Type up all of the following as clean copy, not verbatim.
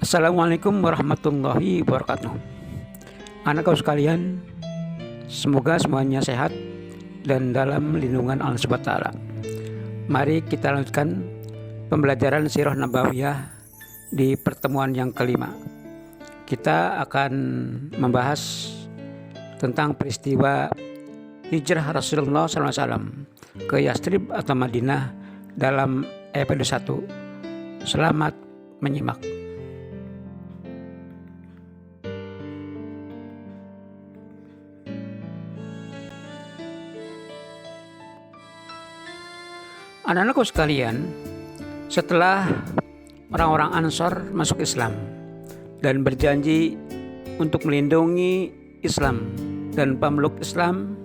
Assalamualaikum warahmatullahi wabarakatuh. Anak-anak sekalian, semoga semuanya sehat dan dalam lindungan Allah Subhanahu wa Ta'ala. Mari kita lanjutkan pembelajaran Sirah Nabawiyah di pertemuan yang kelima. Kita akan membahas tentang peristiwa hijrah Rasulullah SAW ke Yastrib atau Madinah dalam episode 1. Selamat menyimak. Anak-anakku sekalian, setelah orang-orang Ansor masuk Islam dan berjanji untuk melindungi Islam dan pemeluk Islam,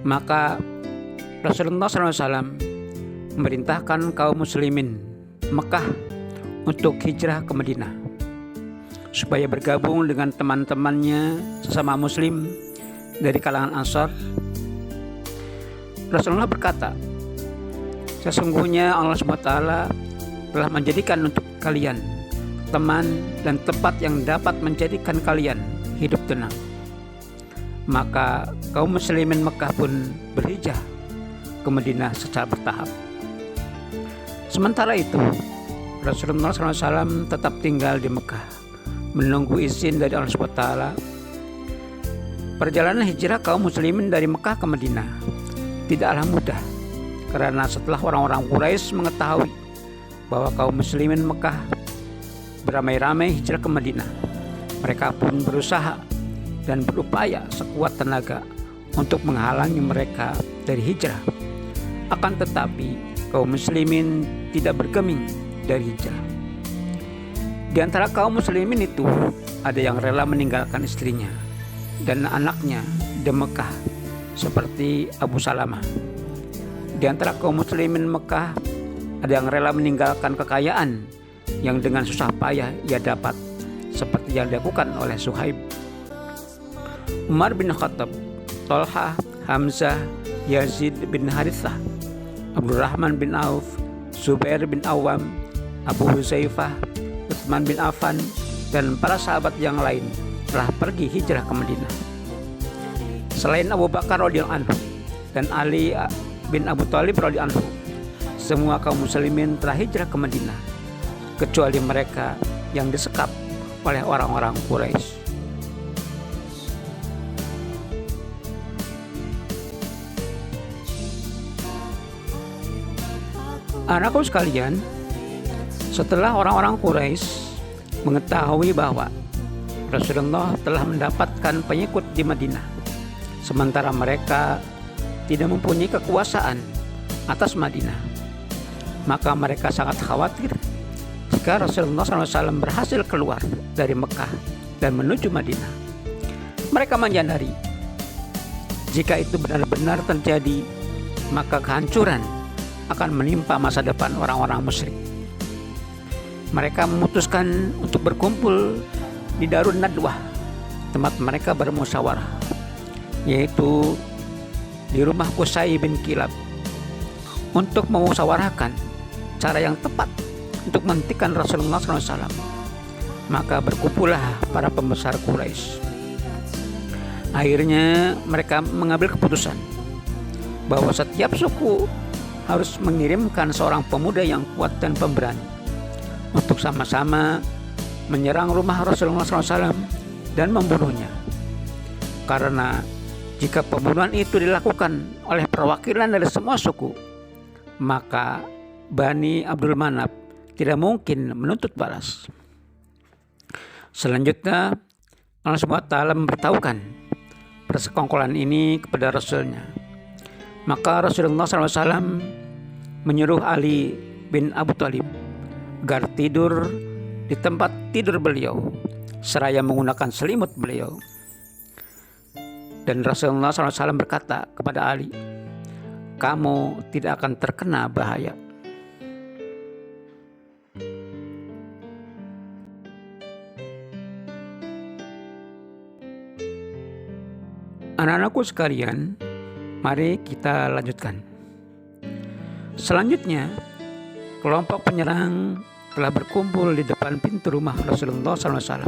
maka Rasulullah SAW memerintahkan kaum muslimin Mekah untuk hijrah ke Madinah supaya bergabung dengan teman-temannya sesama muslim dari kalangan Ansor. Rasulullah berkata, sesungguhnya Allah SWT telah menjadikan untuk kalian teman dan tempat yang dapat menjadikan kalian hidup tenang. Maka kaum muslimin Mekah pun berhijrah ke Madinah secara bertahap. Sementara itu, Rasulullah SAW tetap tinggal di Mekah, menunggu izin dari Allah SWT. Perjalanan hijrah kaum muslimin dari Mekah ke Madinah tidaklah mudah, karena setelah orang-orang Quraisy mengetahui bahwa kaum muslimin Mekah beramai-ramai hijrah ke Madinah, mereka pun berusaha dan berupaya sekuat tenaga untuk menghalangi mereka dari hijrah. Akan tetapi kaum muslimin tidak bergeming dari hijrah. Di antara kaum muslimin itu ada yang rela meninggalkan istrinya dan anaknya di Mekah, seperti Abu Salamah. Di antara kaum muslimin Mekah ada yang rela meninggalkan kekayaan yang dengan susah payah ia dapat, seperti yang dilakukan oleh Suhaib, Umar bin Khattab, Tolhah, Hamzah, Yazid bin Harithah, Abdurrahman bin Auf, Zubair bin Awam, Abu Huzaifah, Utsman bin Affan, dan para sahabat yang lain telah pergi hijrah ke Madinah. Selain Abu Bakar radhiyallahu anhu dan Ali bin Abu Thalib radhiyallahu anhu, semua kaum muslimin telah hijrah ke Madinah, kecuali mereka yang disekap oleh orang-orang Quraisy. Anakku sekalian, setelah orang-orang Quraisy mengetahui bahwa Rasulullah telah mendapatkan pengikut di Madinah, sementara mereka tidak mempunyai kekuasaan atas Madinah, maka mereka sangat khawatir jika Rasulullah SAW berhasil keluar dari Mekah dan menuju Madinah. Mereka menyadari jika itu benar-benar terjadi, maka kehancuran akan menimpa masa depan orang-orang musyrik. Mereka memutuskan untuk berkumpul di Darun Nadwah, tempat mereka bermusyawarah, yaitu di rumah Qusay bin Kilab, untuk memusyawarahkan cara yang tepat untuk menghentikan Rasulullah SAW. Maka berkumpullah para pembesar Quraisy. Akhirnya mereka mengambil keputusan bahwa setiap suku harus mengirimkan seorang pemuda yang kuat dan pemberani untuk sama-sama menyerang rumah Rasulullah SAW dan membunuhnya. Karena jika pembunuhan itu dilakukan oleh perwakilan dari semua suku, maka Bani Abdul Manaf tidak mungkin menuntut balas. Selanjutnya, Allah SWT memberitahukan persekongkolan ini kepada Rasulnya. Maka Rasulullah SAW menyuruh Ali bin Abu Thalib agar tidur di tempat tidur beliau, seraya menggunakan selimut beliau. Dan Rasulullah SAW berkata kepada Ali, kamu tidak akan terkena bahaya. Anak-anakku sekalian, mari kita lanjutkan. Selanjutnya, kelompok penyerang telah berkumpul di depan pintu rumah Rasulullah SAW.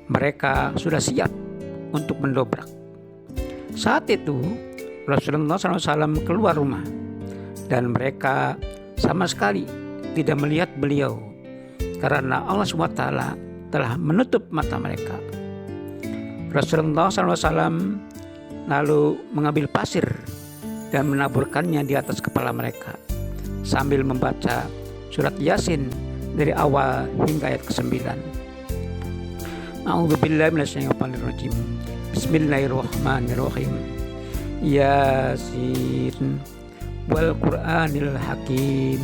Mereka sudah siap untuk mendobrak. Saat itu Rasulullah SAW keluar rumah dan mereka sama sekali tidak melihat beliau karena Allah SWT telah menutup mata mereka. Rasulullah SAW lalu mengambil pasir dan menaburkannya di atas kepala mereka sambil membaca surat Yasin dari awal hingga ayat ke-9. A'udzubillahi minasyaitonirrajim. Bismillahirrahmanirrahim. Yasin wal Qur'anil Hakim.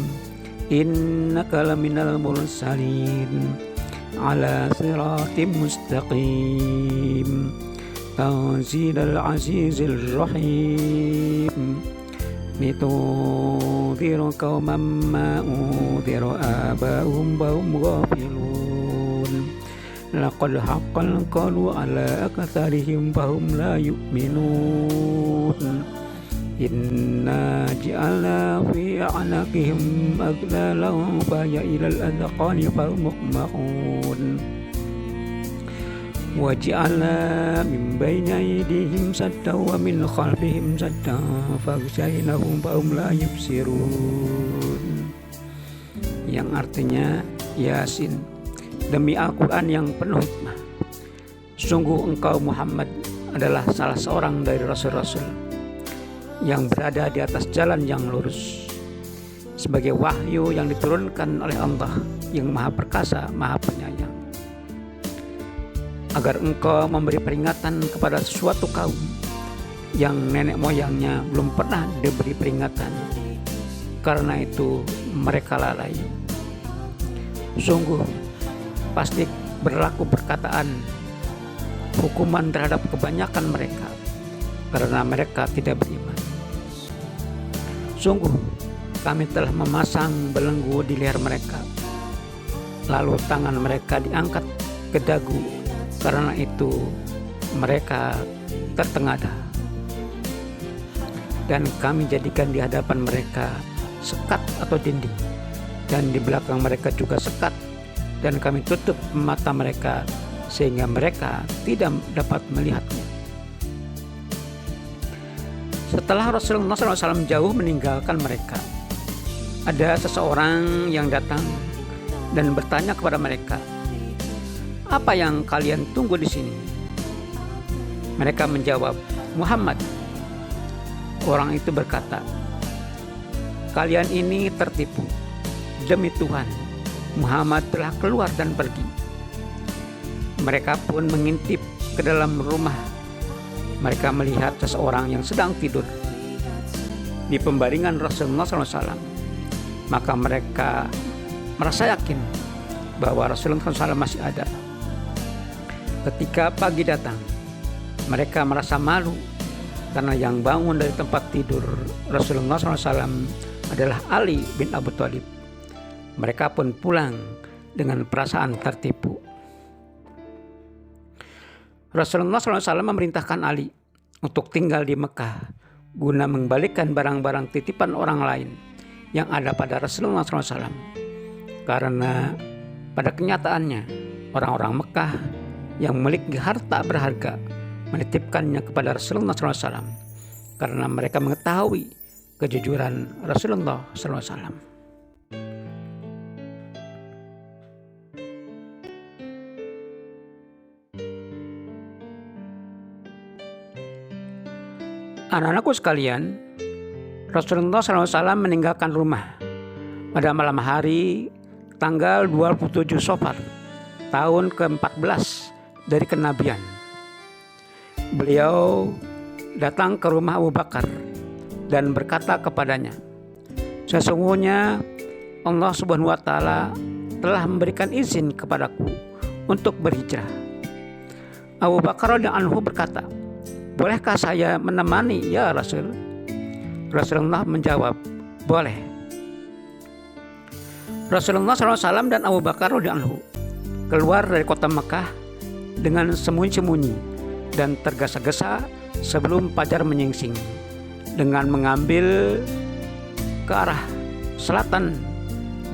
Innaka laminal mursalin ala siratim mustaqim. Tanzilal azizir rahim. Litunziru qauman ma unziru abahum wa hum ghafilun. Laqad haqqal qawlu ala aktsarihim fahum la yu'minun. Inna ja'alna fi a'naqihim aghlalan fa hiya ilal adqani fahum muqmahun. Wa ja'alna min bayni aydihim saddan wa min khalfihim saddan faghshaynahum fahum la yubsirun. Yang artinya, Yasin, demi Al-Quran yang penuh hikmah, sungguh engkau Muhammad adalah salah seorang dari Rasul-Rasul yang berada di atas jalan yang lurus sebagai wahyu yang diturunkan oleh Allah yang Maha Perkasa, Maha Penyayang, agar engkau memberi peringatan kepada sesuatu kaum yang nenek moyangnya belum pernah diberi peringatan, karena itu mereka lalai. Sungguh pasti berlaku perkataan hukuman terhadap kebanyakan mereka karena mereka tidak beriman. Sungguh kami telah memasang belenggu di leher mereka, lalu tangan mereka diangkat ke dagu, karena itu mereka tertengadah. Dan kami jadikan di hadapan mereka sekat atau dinding, dan di belakang mereka juga sekat, dan kami tutup mata mereka sehingga mereka tidak dapat melihatnya. Setelah Rasulullah SAW jauh meninggalkan mereka, ada seseorang yang datang dan bertanya kepada mereka, "Apa yang kalian tunggu di sini?" Mereka menjawab, "Muhammad." Orang itu berkata, "Kalian ini tertipu. Demi Tuhan, Muhammad telah keluar dan pergi." Mereka pun mengintip ke dalam rumah. Mereka melihat seseorang yang sedang tidur di pembaringan Rasulullah SAW. Maka mereka merasa yakin bahwa Rasulullah SAW masih ada. Ketika pagi datang, mereka merasa malu karena yang bangun dari tempat tidur Rasulullah SAW adalah Ali bin Abi Thalib. Mereka pun pulang dengan perasaan tertipu. Rasulullah SAW memerintahkan Ali untuk tinggal di Mekah guna mengembalikan barang-barang titipan orang lain yang ada pada Rasulullah SAW. Karena pada kenyataannya orang-orang Mekah yang memiliki harta berharga menitipkannya kepada Rasulullah SAW karena mereka mengetahui kejujuran Rasulullah SAW. Anak-anakku sekalian, Rasulullah SAW meninggalkan rumah pada malam hari tanggal 27 Safar tahun ke-14 dari kenabian. Beliau datang ke rumah Abu Bakar dan berkata kepadanya, "Sesungguhnya Allah Subhanahu wa Ta'ala telah memberikan izin kepadaku untuk berhijrah." Abu Bakar radhiyallahu anhu berkata, "Bolehkah saya menemani ya Rasul?" Rasulullah menjawab, "Boleh." Rasulullah SAW dan Abu Bakar radhiyallahu anhu keluar dari kota Mekah dengan sembunyi-sembunyi dan tergesa-gesa sebelum fajar menyingsing, dengan mengambil ke arah selatan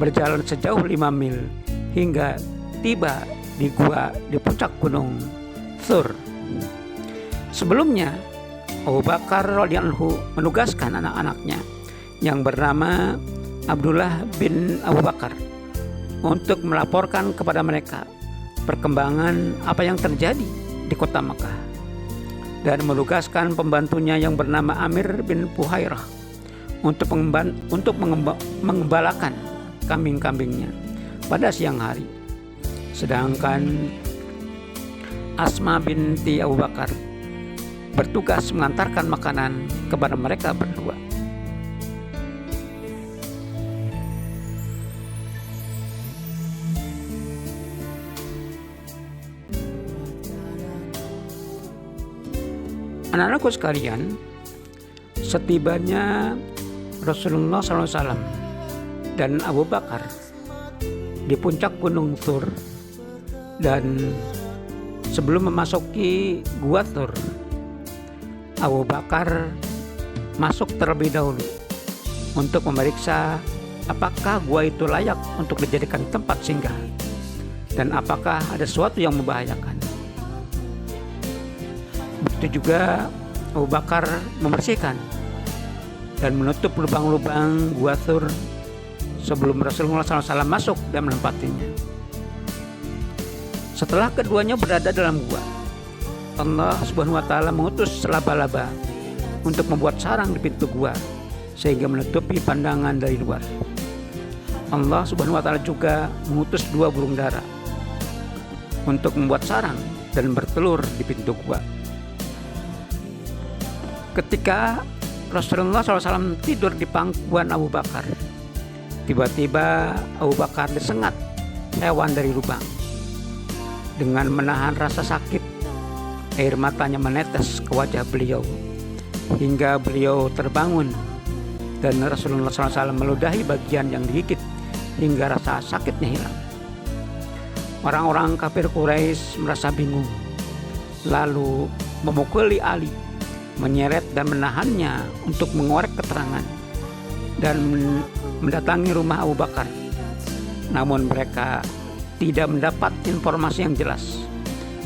berjalan sejauh 5 mil hingga tiba di gua di puncak gunung Thur. Sebelumnya, Abu Bakar radhiyallahu anhu menugaskan anak-anaknya yang bernama Abdullah bin Abu Bakar untuk melaporkan kepada mereka perkembangan apa yang terjadi di kota Mekah, dan menugaskan pembantunya yang bernama Amir bin Fuhairah untuk mengembalakan kambing-kambingnya pada siang hari. Sedangkan Asma binti Abu Bakar bertugas mengantarkan makanan kepada mereka berdua. Anak-anakku sekalian, setibanya Rasulullah SAW dan Abu Bakar di puncak gunung Thur, dan sebelum memasuki gua Thur, Abu Bakar masuk terlebih dahulu untuk memeriksa apakah gua itu layak untuk dijadikan tempat singgah dan apakah ada sesuatu yang membahayakan. Begitu juga Abu Bakar membersihkan dan menutup lubang-lubang gua Thur sebelum Rasulullah SAW masuk dan menempatinya. Setelah keduanya berada dalam gua, Allah Subhanahu wa Ta'ala mengutus laba-laba untuk membuat sarang di pintu gua sehingga menutupi pandangan dari luar. Allah Subhanahu wa Ta'ala juga mengutus 2 burung dara untuk membuat sarang dan bertelur di pintu gua. Ketika Rasulullah SAW tidur di pangkuan Abu Bakar, tiba-tiba Abu Bakar disengat hewan dari lubang. Dengan menahan rasa sakit, air matanya menetes ke wajah beliau hingga beliau terbangun, dan Rasulullah SAW meludahi bagian yang digigit hingga rasa sakitnya hilang. Orang-orang kafir Quraisy merasa bingung, lalu memukuli Ali, menyeret dan menahannya untuk mengorek keterangan dan mendatangi rumah Abu Bakar. Namun mereka tidak mendapat informasi yang jelas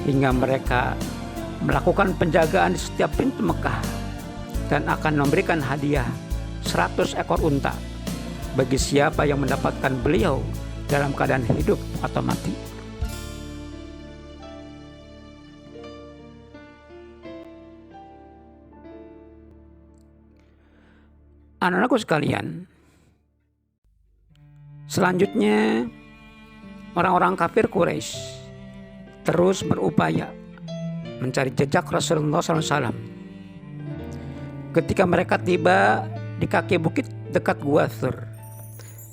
hingga mereka melakukan penjagaan di setiap pintu Mekah dan akan memberikan hadiah 100 ekor unta bagi siapa yang mendapatkan beliau dalam keadaan hidup atau mati. Anak-anakku sekalian, selanjutnya orang-orang kafir Quraisy terus berupaya mencari jejak Rasulullah SAW. Ketika mereka tiba di kaki bukit dekat Gua Thur,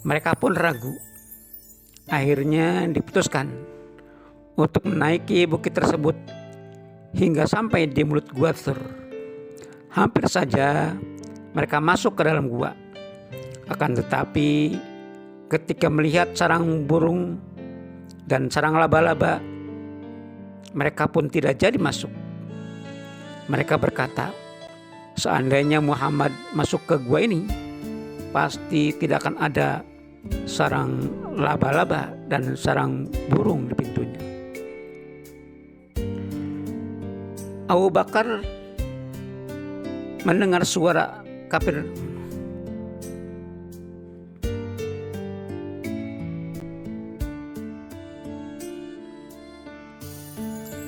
mereka pun ragu. Akhirnya diputuskan untuk menaiki bukit tersebut hingga sampai di mulut Gua Thur. Hampir saja mereka masuk ke dalam gua. Akan tetapi ketika melihat sarang burung dan sarang laba-laba, mereka pun tidak jadi masuk. Mereka berkata, seandainya Muhammad masuk ke gua ini, pasti tidak akan ada sarang laba-laba dan sarang burung di pintunya. Abu Bakar mendengar suara kafir.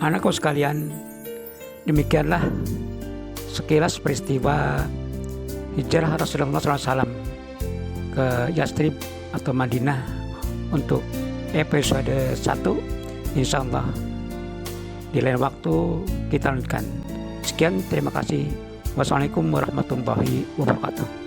Anakku sekalian, demikianlah sekilas peristiwa hijrah Rasulullah SAW ke Yastrib atau Madinah untuk episode 1. Insyaallah di lain waktu kita lanjutkan. Sekian, terima kasih. Wassalamualaikum warahmatullahi wabarakatuh.